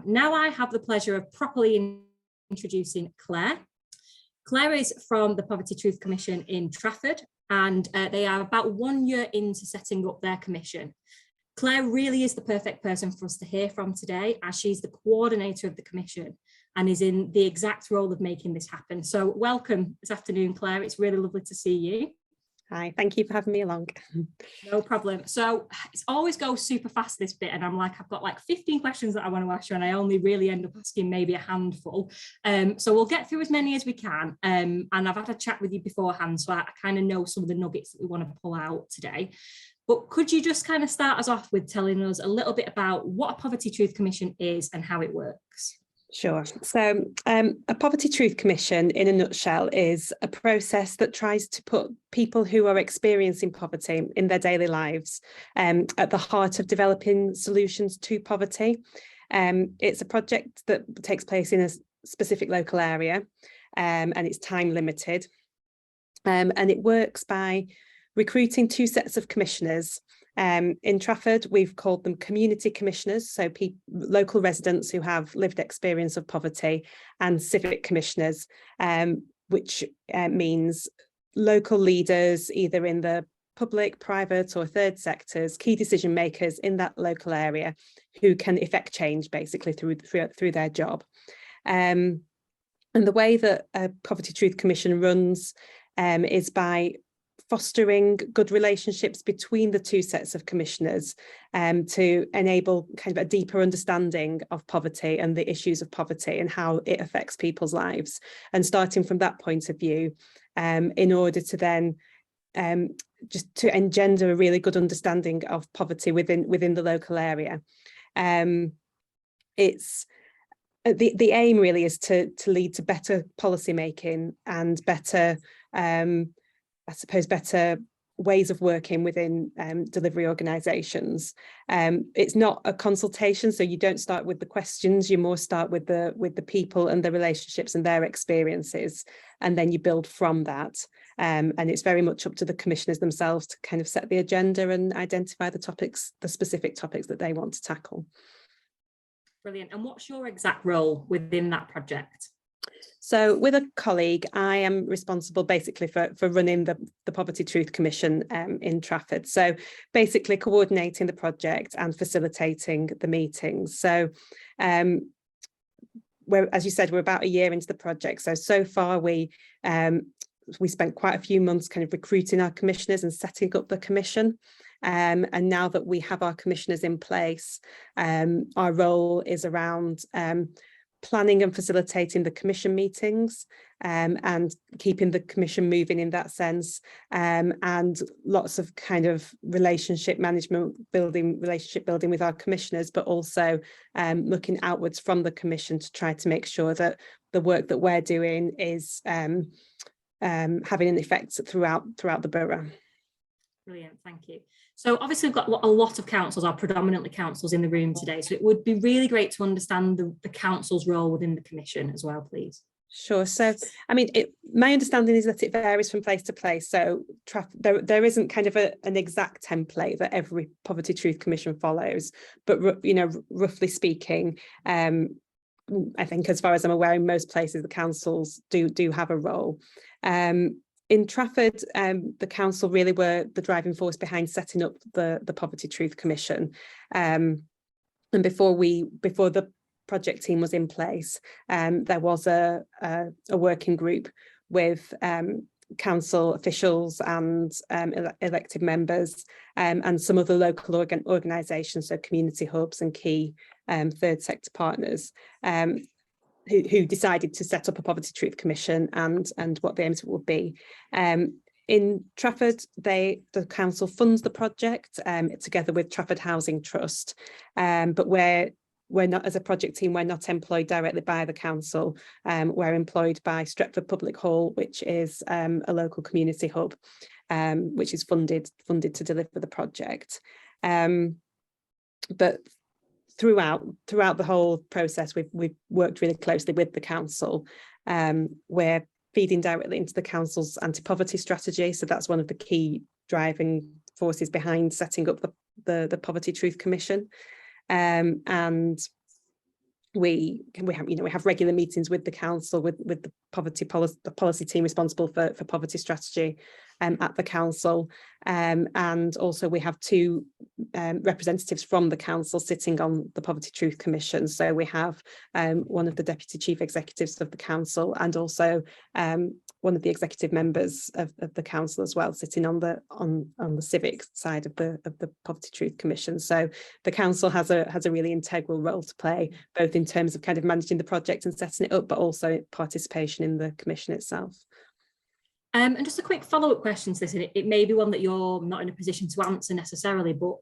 now I have the pleasure of properly introducing Claire. Claire is from the Poverty Truth Commission in Trafford, and they are about 1 year into setting up their commission. Claire really is the perfect person for us to hear from today, as she's the coordinator of the commission and is in the exact role of making this happen. So welcome this afternoon, Claire. It's really lovely to see you. Hi, thank you for having me along. No problem. So it always goes super fast, this bit, and I'm like, I've got like 15 questions that I want to ask you, and I only really end up asking maybe a handful. So we'll get through as many as we can. And I've had a chat with you beforehand, so I kind of know some of the nuggets that we want to pull out today. But could you just kind of start us off with telling us a little bit about what a Poverty Truth Commission is and how it works? Sure. So a Poverty Truth Commission, in a nutshell, is a process that tries to put people who are experiencing poverty in their daily lives at the heart of developing solutions to poverty. It's a project that takes place in a specific local area, and it's time limited. And it works by recruiting 2 sets of commissioners. In Trafford, we've called them community commissioners, so local residents who have lived experience of poverty, and civic commissioners, which means local leaders, either in the public, private or third sectors, key decision makers in that local area who can effect change basically through their job. And the way that a Poverty Truth Commission runs is by fostering good relationships between the 2 sets of commissioners to enable kind of a deeper understanding of poverty and the issues of poverty and how it affects people's lives. And starting from that point of view, in order to then just to engender a really good understanding of poverty within the local area. It's the aim really is to lead to better policy making and better I suppose, better ways of working within delivery organisations. It's not a consultation, so you don't start with the questions, you more start with the people and the relationships and their experiences, and then you build from that. And it's very much up to the commissioners themselves to kind of set the agenda and identify the specific topics that they want to tackle. Brilliant. And what's your exact role within that project? So with a colleague, I am responsible basically for running the Poverty Truth Commission in Trafford. So basically coordinating the project and facilitating the meetings. So as you said, we're about a year into the project. So far we spent quite a few months kind of recruiting our commissioners and setting up the commission. And now that we have our commissioners in place, our role is around planning and facilitating the commission meetings and keeping the commission moving in that sense, and lots of kind of relationship building with our commissioners, but also looking outwards from the commission to try to make sure that the work that we're doing is having an effect throughout the borough. Brilliant, thank you. So obviously we've got a lot of councils, are predominantly councils in the room today, so it would be really great to understand the council's role within the commission as well, please. Sure. So, I mean, my understanding is that it varies from place to place. So there isn't kind of an exact template that every Poverty Truth Commission follows, but roughly speaking, I think as far as I'm aware, in most places the councils do have a role. In Trafford, the council really were the driving force behind setting up the Poverty Truth Commission. And before the project team was in place, there was a working group with council officials and elected members and some other local organisations, so community hubs and key third sector partners, who decided to set up a Poverty Truth Commission and what the aims would be. In Trafford, the council funds the project together with Trafford Housing Trust, but we're not, as a project team, we're not employed directly by the council. We're employed by Stretford Public Hall, which is a local community hub, which is funded to deliver the project. But throughout the whole process, we've worked really closely with the council. We're feeding directly into the council's anti-poverty strategy, so that's one of the key driving forces behind setting up the Poverty Truth Commission. And we have regular meetings with the council, with the policy team responsible for poverty strategy at the council, and also we have two representatives from the council sitting on the Poverty Truth Commission. So we have one of the deputy chief executives of the council, and also one of the executive members of the council as well, sitting on the civic side of the Poverty Truth Commission. So the council has a really integral role to play, both in terms of kind of managing the project and setting it up, but also participation in the commission itself. And just a quick follow-up question to this, and it may be one that you're not in a position to answer necessarily, but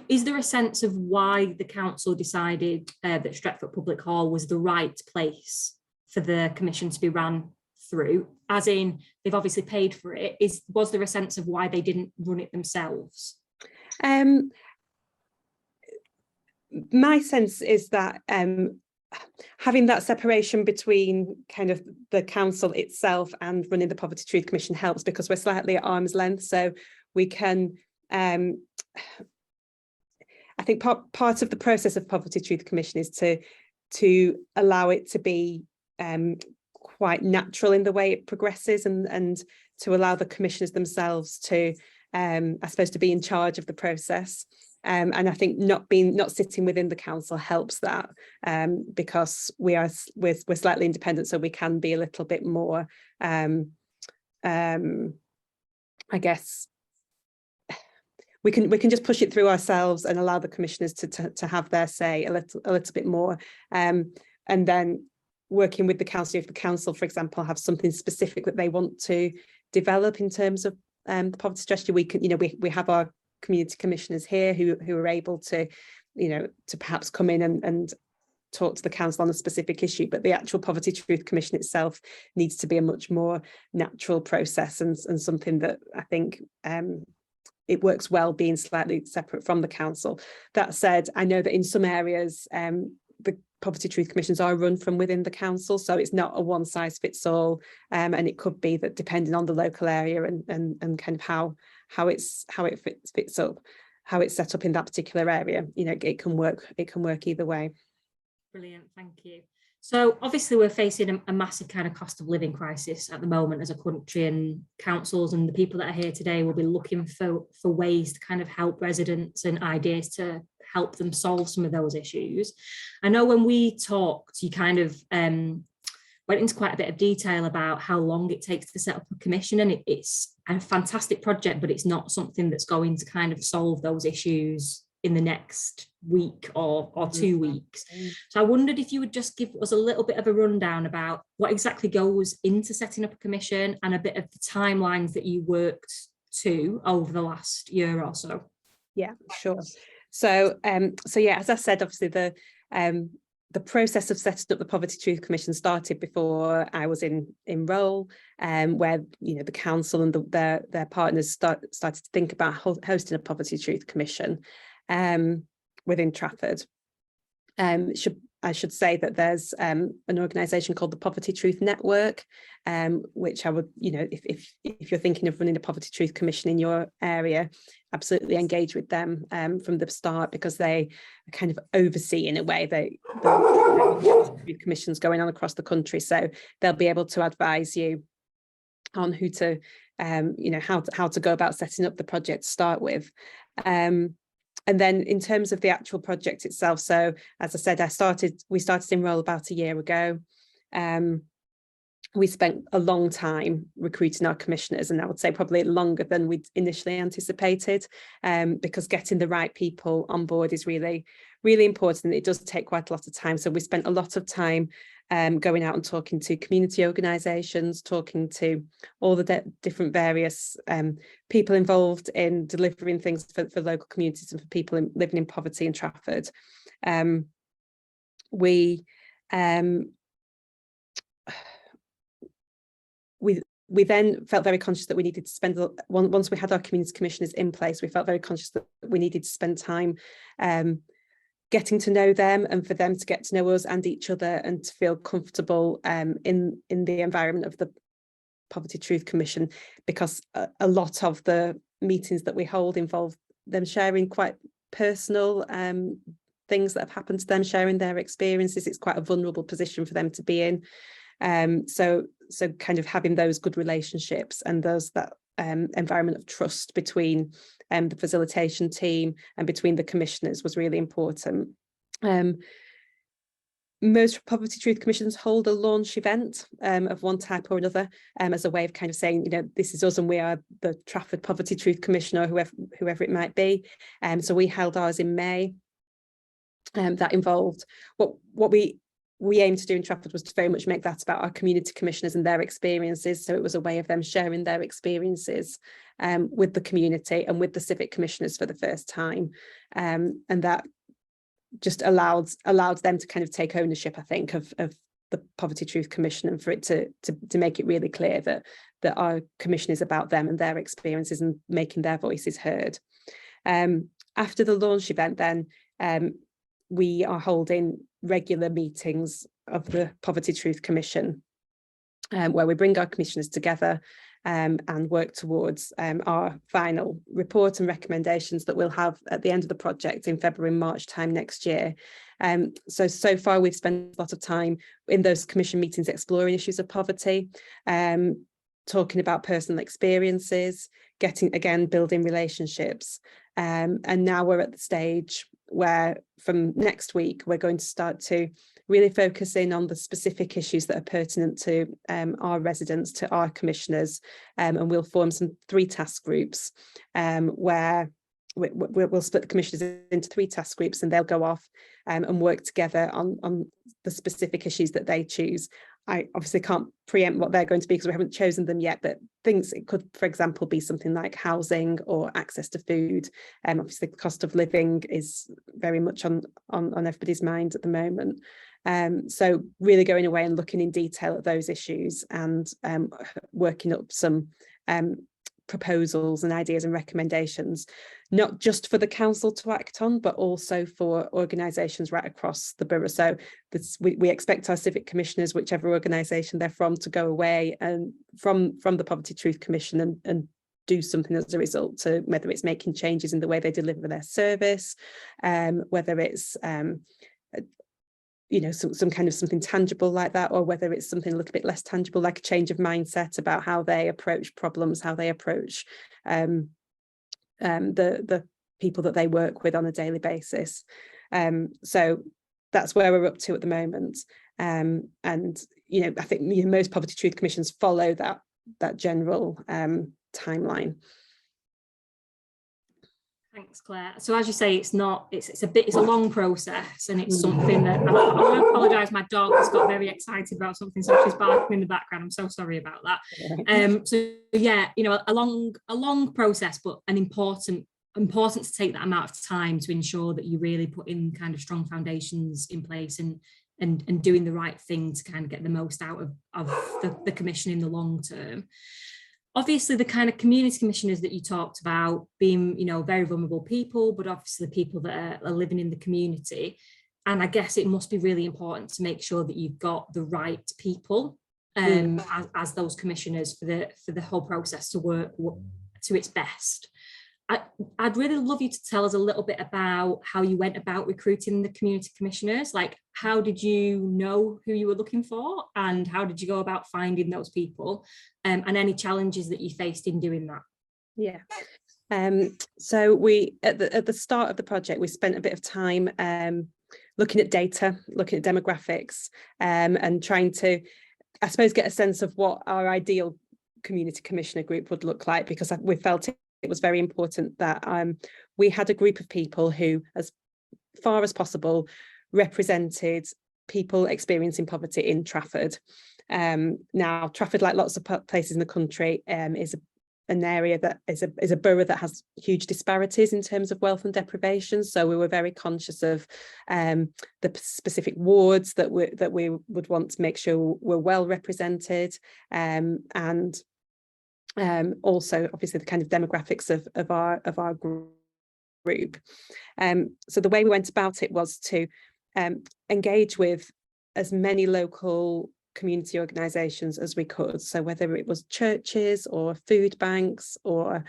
is there a sense of why the council decided that Stretford Public Hall was the right place for the commission to be ran through? As in, they've obviously paid for it. Was there a sense of why they didn't run it themselves? My sense is that having that separation between kind of the council itself and running the Poverty Truth Commission helps, because we're slightly at arm's length, so we can I think part of the process of Poverty Truth Commission is to allow it to be quite natural in the way it progresses, and to allow the commissioners themselves to I suppose to be in charge of the process. And I think not sitting within the council helps that, because we're slightly independent, so we can be a little bit more, I guess, we can just push it through ourselves and allow the commissioners to have their say a little bit more, and then working with the council, if the council, for example, have something specific that they want to develop in terms of the poverty strategy, we have our community commissioners here who are able to perhaps come in and talk to the council on a specific issue, but the actual Poverty Truth Commission itself needs to be a much more natural process, and something that I think it works well being slightly separate from the council. That said, I know that in some areas the Poverty Truth Commissions are run from within the council, so it's not a one size fits all, and it could be that depending on the local area and kind of how it fits up, how it's set up in that particular area, it can work either way. Brilliant, thank you. So obviously we're facing a massive kind of cost of living crisis at the moment as a country, and councils and the people that are here today will be looking for ways to kind of help residents and ideas to help them solve some of those issues. I know when we talked, you kind of went into quite a bit of detail about how long it takes to set up a commission, and it's a fantastic project, but it's not something that's going to kind of solve those issues in the next week or 2 weeks. So I wondered if you would just give us a little bit of a rundown about what exactly goes into setting up a commission, and a bit of the timelines that you worked to over the last year or so. Yeah, sure. So yeah, as I said, obviously the process of setting up the Poverty Truth Commission started before I was in role, where the council and their partners started to think about hosting a Poverty Truth Commission within Trafford. I should say that there's an organisation called the Poverty Truth Network, which I would, if you're thinking of running a Poverty Truth Commission in your area, absolutely engage with them from the start, because they kind of oversee, in a way, the commissions going on across the country. So they'll be able to advise you on who to, how to go about setting up the project to start with. And then in terms of the actual project itself, so as I said, we started in role about a year ago. We spent a long time recruiting our commissioners, and I would say probably longer than we'd initially anticipated, because getting the right people on board is really, really important. It does take quite a lot of time. So we spent a lot of time going out and talking to community organisations, talking to all the different various people involved in delivering things for local communities and for people living in poverty in Trafford. We then felt very conscious that we needed to spend, once we had our community commissioners in place, we felt very conscious that we needed to spend time getting to know them, and for them to get to know us and each other, and to feel comfortable in the environment of the Poverty Truth Commission, because a lot of the meetings that we hold involve them sharing quite personal things that have happened to them, sharing their experiences. It's quite a vulnerable position for them to be in. So kind of having those good relationships and that environment of trust between the facilitation team and between the commissioners was really important. Most Poverty Truth Commissions hold a launch event of one type or another as a way of kind of saying, you know, this is us and we are the Trafford Poverty Truth Commission, or whoever it might be. So we held ours in May. That involved what we aimed to do in Trafford was to very much make that about our community commissioners and their experiences. So it was a way of them sharing their experiences with the community and with the civic commissioners for the first time. And that just allowed them to kind of take ownership, I think, of the Poverty Truth Commission, and for it to make it really clear that our commission is about them and their experiences and making their voices heard. After the launch event, then we are holding regular meetings of the Poverty Truth Commission, where we bring our commissioners together and work towards our final report and recommendations that we'll have at the end of the project in February and March time next year. So far we've spent a lot of time in those commission meetings exploring issues of poverty, talking about personal experiences, building relationships. And now we're at the stage where from next week, we're going to start to really focus in on the specific issues that are pertinent to our residents, to our commissioners, and we'll form 3 task groups where we'll split the commissioners into 3 task groups, and they'll go off and work together on the specific issues that they choose. I obviously can't preempt what they're going to be because we haven't chosen them yet, but it could, for example, be something like housing or access to food. Obviously, the cost of living is very much on everybody's mind at the moment. So really going away and looking in detail at those issues and working up some proposals and ideas and recommendations, not just for the council to act on, but also for organisations right across the borough. So we expect our civic commissioners, whichever organisation they're from, to go away and from the Poverty Truth Commission and do something as a result, to whether it's making changes in the way they deliver their service, whether it's some kind of something tangible like that, or whether it's something a little bit less tangible, like a change of mindset about how they approach problems, how they approach the people that they work with on a daily basis. So that's where we're up to at the moment. And I think most Poverty Truth Commissions follow that general timeline. Thanks, Claire. So as you say, it's a long process, and it's something that I apologise. My dog has got very excited about something, so she's barking in the background. I'm so sorry about that. So yeah, a long process, but an important to take that amount of time to ensure that you really put in kind of strong foundations in place and doing the right thing to kind of get the most out of the commission in the long term. Obviously, the kind of community commissioners that you talked about being, very vulnerable people, but obviously people that are living in the community. And I guess it must be really important to make sure that you've got the right people as those commissioners for the whole process to work to its best. I'd really love you to tell us a little bit about how you went about recruiting the community commissioners. Like, how did you know who you were looking for, and how did you go about finding those people, and any challenges that you faced in doing that? Yeah. So we at the start of the project, we spent a bit of time looking at data, looking at demographics, and trying to, I suppose, get a sense of what our ideal community commissioner group would look like, because we felt it was very important that we had a group of people who, as far as possible, represented people experiencing poverty in Trafford. Now, Trafford, like lots of places in the country, is an area that is a borough that has huge disparities in terms of wealth and deprivation. So we were very conscious of the specific wards that we would want to make sure were well represented, and also obviously the kind of demographics of our group. So the way we went about it was to engage with as many local community organisations as we could. So whether it was churches or food banks or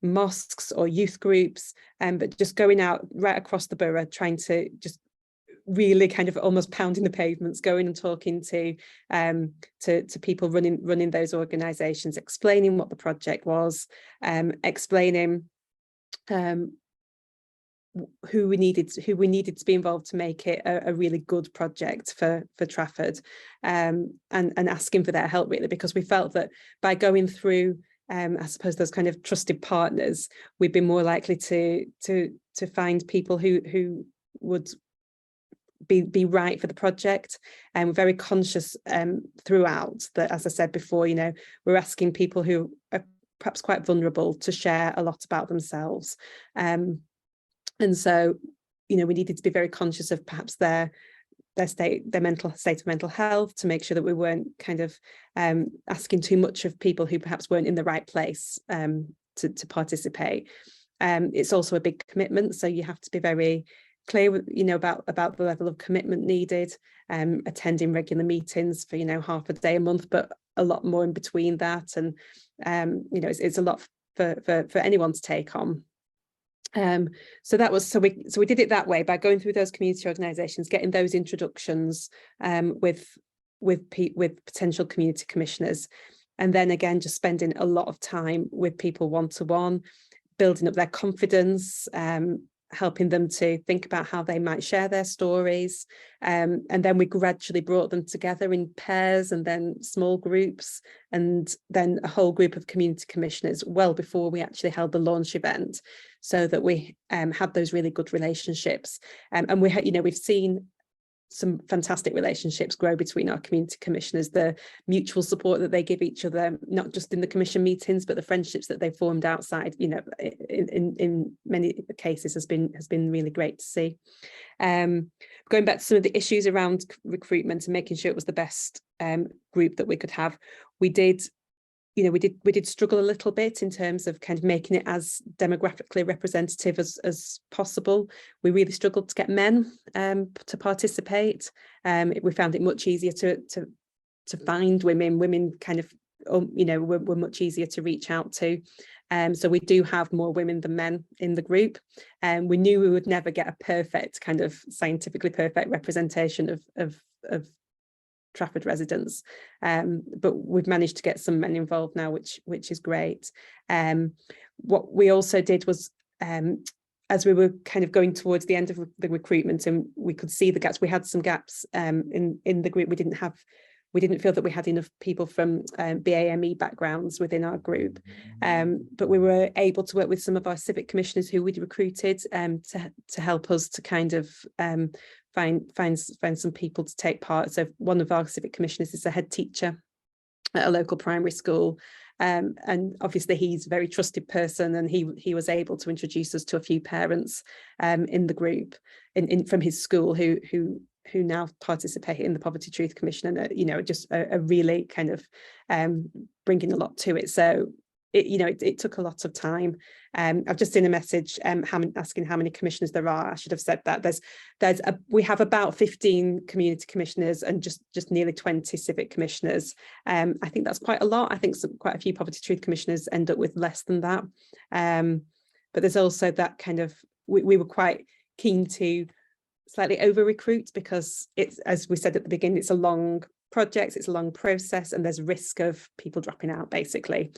mosques or youth groups, but just going out right across the borough, trying to just really kind of almost pounding the pavements, going and talking to people running those organisations, explaining what the project was, explaining who we needed to be involved to make it a really good project for Trafford, and asking for their help, really, because we felt that by going through I suppose those kind of trusted partners, we'd be more likely to find people who would be right for the project. And we're very conscious throughout that, as I said before, you know, we're asking people who are perhaps quite vulnerable to share a lot about themselves. And so, you know, we needed to be very conscious of perhaps their mental state of mental health, to make sure that we weren't kind of asking too much of people who perhaps weren't in the right place to participate. It's also a big commitment, so you have to be very clear, you know, about the level of commitment needed, attending regular meetings for, you know, half a day a month, but a lot more in between that. And you know, it's a lot for anyone to take on. So we did it that way, by going through those community organisations, getting those introductions with potential community commissioners, and then again just spending a lot of time with people one-to-one, building up their confidence, helping them to think about how they might share their stories, and then we gradually brought them together in pairs and then small groups, and then a whole group of community commissioners well before we actually held the launch event, so that we had those really good relationships. And we had, you know, we've seen some fantastic relationships grow between our community commissioners, the mutual support that they give each other, not just in the commission meetings, but the friendships that they formed outside, you know, in many cases has been really great to see. Going back to some of the issues around recruitment and making sure it was the best group that we could have, we did struggle a little bit in terms of kind of making it as demographically representative as possible. We really struggled to get men to participate. We found it much easier to find women. Women kind of, you know, were much easier to reach out to. So we do have more women than men in the group. And we knew we would never get a perfect, kind of scientifically perfect representation of Trafford residents, but we've managed to get some men involved now, which is great. What we also did was, as we were kind of going towards the end of the recruitment and we could see the gaps, we had some gaps in the group. We didn't feel that we had enough people from BAME backgrounds within our group, but we were able to work with some of our civic commissioners who we'd recruited to help us to kind of find some people to take part. So one of our civic commissioners is a head teacher at a local primary school, and obviously he's a very trusted person, and he was able to introduce us to a few parents in the group from his school who now participate in the Poverty Truth Commission, and you know, just a really kind of bringing a lot to it. So it took a lot of time. I've just seen a message asking how many commissioners there are. I should have said that. We have about 15 community commissioners and just nearly 20 civic commissioners. I think that's quite a lot. I think quite a few Poverty Truth Commissioners end up with less than that. But there's also that kind of, we were quite keen to slightly over recruit, because it's, as we said at the beginning, it's a long project, it's a long process, and there's risk of people dropping out, basically,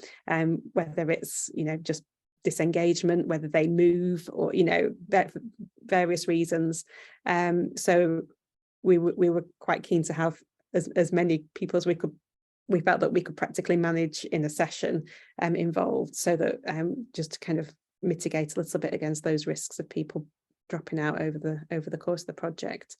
whether it's, you know, just disengagement, whether they move, or, you know, various reasons. So we were quite keen to have as many people as we felt that we could practically manage in a session involved, so that just to kind of mitigate a little bit against those risks of people dropping out over the course of the project.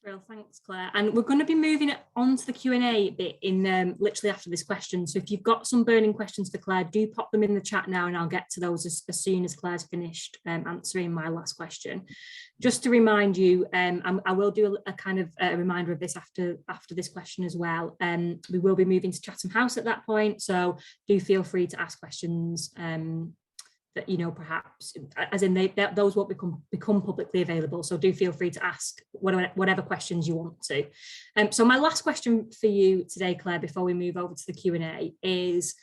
Well, thanks, Claire. And we're going to be moving on to the Q&A bit in literally after this question. So if you've got some burning questions for Claire, do pop them in the chat now, and I'll get to those as soon as Claire's finished answering my last question. Just to remind you, I will do a kind of a reminder of this after this question as well. We will be moving to Chatham House at that point, so do feel free to ask questions that, you know, perhaps, as in those won't become publicly available, so do feel free to ask whatever questions you want to. So my last question for you today, Claire, before we move over to the Q&A, is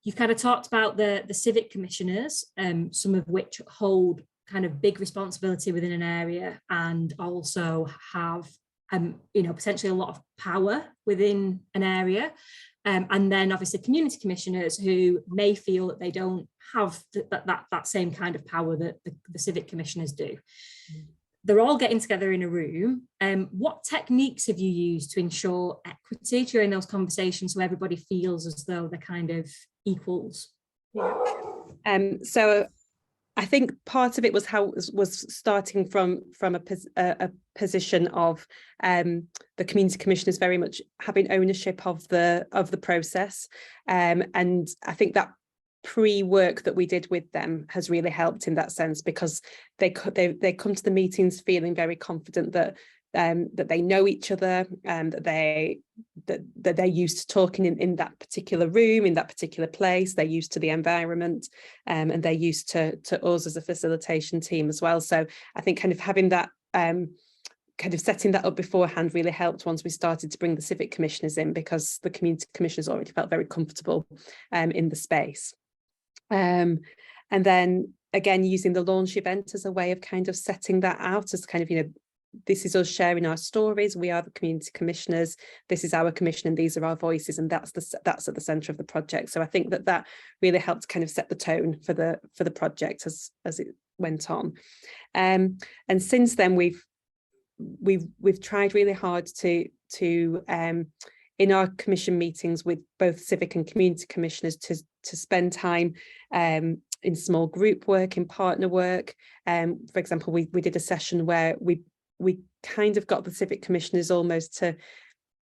You've kind of talked about the civic commissioners, some of which hold kind of big responsibility within an area and also have potentially a lot of power within an area. And then obviously community commissioners who may feel that they don't have that same kind of power that the civic commissioners do. They're all getting together in a room. What techniques have you used to ensure equity during those conversations so everybody feels as though they're kind of equals? So I think part of it was starting from a position of the community commissioners very much having ownership of the process, and I think that pre-work that we did with them has really helped in that sense, because they come to the meetings feeling very confident that they know each other, and that they're used to talking in that particular room, in that particular place. They're used to the environment, and they're used to us as a facilitation team as well. So I think kind of having that kind of setting that up beforehand really helped once we started to bring the civic commissioners in, because the community commissioners already felt very comfortable in the space. And then again, using the launch event as a way of kind of setting that out as kind of, this is us sharing our stories. We are the community commissioners. This is our commission, and these are our voices, and that's at the centre of the project. So I think that really helped kind of set the tone for the project as it went on. And since then we've tried really hard to in our commission meetings with both civic and community commissioners to spend time in small group work, in partner work. For example, we did a session where we kind of got the civic commissioners almost to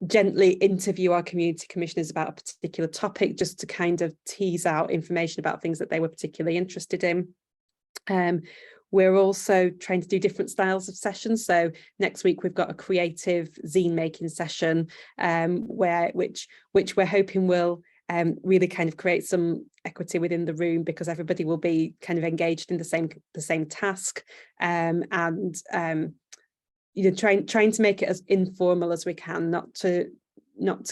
gently interview our community commissioners about a particular topic, just to kind of tease out information about things that they were particularly interested in. We're also trying to do different styles of sessions. So next week we've got a creative zine making session, which we're hoping will really kind of create some equity within the room, because everybody will be kind of engaged in the same task, and trying to make it as informal as we can, not to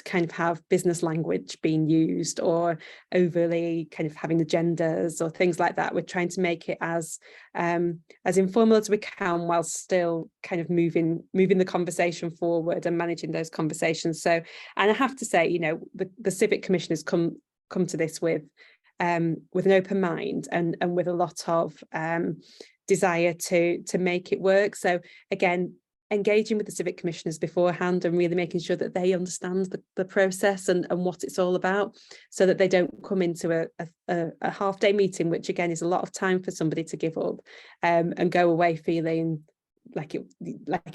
kind of have business language being used or overly kind of having agendas or things like that. We're trying to make it as informal as we can, while still kind of moving the conversation forward and managing those conversations. So, and I have to say, the civic commissioners come to this with an open mind and with a lot of desire to make it work. So again, engaging with the civic commissioners beforehand and really making sure that they understand the process and what it's all about, so that they don't come into a half-day meeting, which again is a lot of time for somebody to give up, and go away feeling like it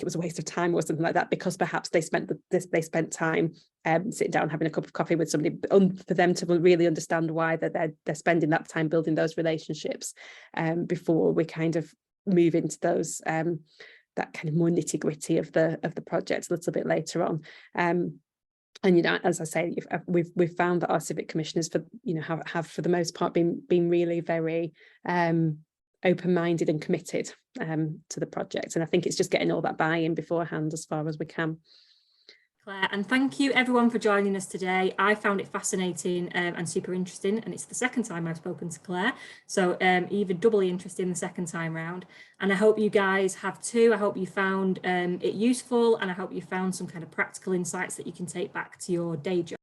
was a waste of time or something like that, because perhaps they spent time sitting down having a cup of coffee with somebody, for them to really understand why they're spending that time building those relationships, before we kind of move into those that kind of more nitty-gritty of the project a little bit later on. And as I say, we've found that our civic commissioners have for the most part been really very open-minded and committed to the project, and I think it's just getting all that buy-in beforehand as far as we can. Claire, and thank you everyone for joining us today. I found it fascinating and super interesting, and it's the second time I've spoken to Claire, so even doubly interesting the second time round, and I hope you guys have too. I hope you found it useful, and I hope you found some kind of practical insights that you can take back to your day job.